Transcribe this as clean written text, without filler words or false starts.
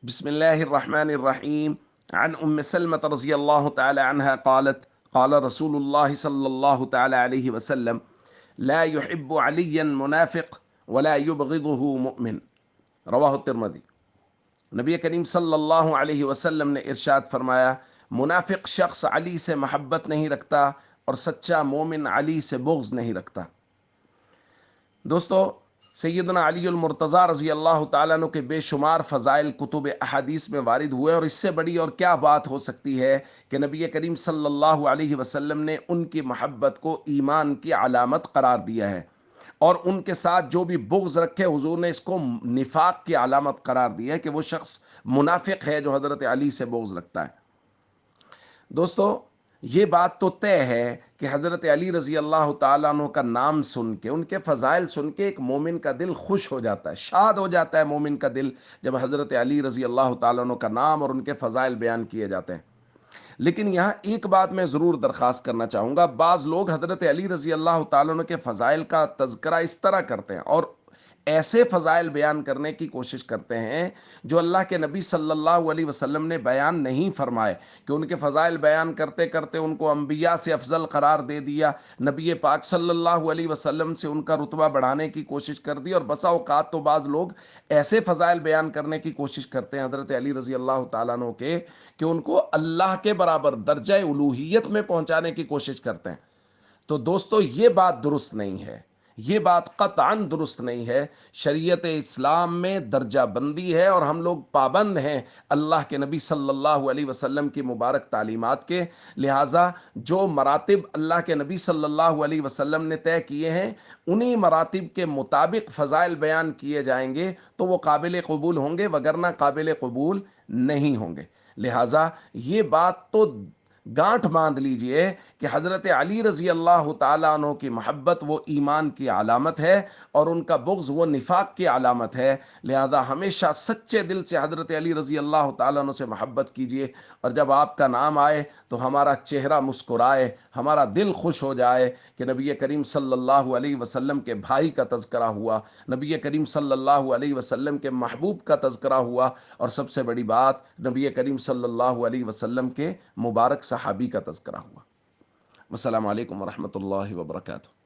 بسم الله الرحمن الرحيم. عن سلمة رضي الله تعالى عنها قالت قال رسول الله صلى الله تعالى عليه وسلم لا يحب عليا منافق ولا يبغضه مؤمن. رواہ الترمذی۔ نبی کریم صلی اللہ علیہ وسلم نے ارشاد فرمایا، منافق شخص علی سے محبت نہیں رکھتا اور سچا مومن علی سے بغض نہیں رکھتا۔ دوستو، سیدنا علی المرتضیٰ رضی اللہ تعالیٰ عنہ کے بے شمار فضائل کتب احادیث میں وارد ہوئے، اور اس سے بڑی اور کیا بات ہو سکتی ہے کہ نبی کریم صلی اللہ علیہ وسلم نے ان کی محبت کو ایمان کی علامت قرار دیا ہے، اور ان کے ساتھ جو بھی بغض رکھے حضور نے اس کو نفاق کی علامت قرار دیا ہے کہ وہ شخص منافق ہے جو حضرت علی سے بغض رکھتا ہے۔ دوستو، یہ بات تو طے ہے کہ حضرت علی رضی اللہ تعالیٰ عنہ کا نام سن کے، ان کے فضائل سن کے ایک مومن کا دل خوش ہو جاتا ہے، شاد ہو جاتا ہے مومن کا دل جب حضرت علی رضی اللہ تعالیٰ عنہ کا نام اور ان کے فضائل بیان کیے جاتے ہیں۔ لیکن یہاں ایک بات میں ضرور درخواست کرنا چاہوں گا، بعض لوگ حضرت علی رضی اللہ تعالیٰ عنہ کے فضائل کا تذکرہ اس طرح کرتے ہیں اور ایسے فضائل بیان کرنے کی کوشش کرتے ہیں جو اللہ کے نبی صلی اللہ علیہ وسلم نے بیان نہیں فرمائے، کہ ان کے فضائل بیان کرتے کرتے ان کو انبیاء سے افضل قرار دے دیا، نبی پاک صلی اللہ علیہ وسلم سے ان کا رتبہ بڑھانے کی کوشش کر دی، اور بسا اوقات تو بعض لوگ ایسے فضائل بیان کرنے کی کوشش کرتے ہیں حضرت علی رضی اللہ تعالیٰ عنہ کے کہ ان کو اللہ کے برابر درجہ الوہیت میں پہنچانے کی کوشش کرتے ہیں۔ تو دوستو، یہ بات درست نہیں ہے، یہ بات قطعاً درست نہیں ہے۔ شریعت اسلام میں درجہ بندی ہے اور ہم لوگ پابند ہیں اللہ کے نبی صلی اللہ علیہ وسلم کی مبارک تعلیمات کے، لہٰذا جو مراتب اللہ کے نبی صلی اللہ علیہ وسلم نے طے کیے ہیں انہی مراتب کے مطابق فضائل بیان کیے جائیں گے تو وہ قابل قبول ہوں گے، وگرنہ قابل قبول نہیں ہوں گے۔ لہٰذا یہ بات تو گانٹھ باندھ لیجئے کہ حضرت علی رضی اللہ تعالیٰ عنہ کی محبت وہ ایمان کی علامت ہے اور ان کا بغض وہ نفاق کی علامت ہے، لہذا ہمیشہ سچے دل سے حضرت علی رضی اللہ تعالیٰ عنہ سے محبت کیجئے، اور جب آپ کا نام آئے تو ہمارا چہرہ مسکرائے، ہمارا دل خوش ہو جائے کہ نبی کریم صلی اللہ علیہ وسلم کے بھائی کا تذکرہ ہوا، نبی کریم صلی اللہ علیہ وسلم کے محبوب کا تذکرہ ہوا، اور سب سے بڑی بات نبی کریم صلی اللہ علیہ وسلم کے مبارک صحابی کا تذکرہ ہوا۔ السلام علیکم ورحمۃ اللہ وبرکاتہ۔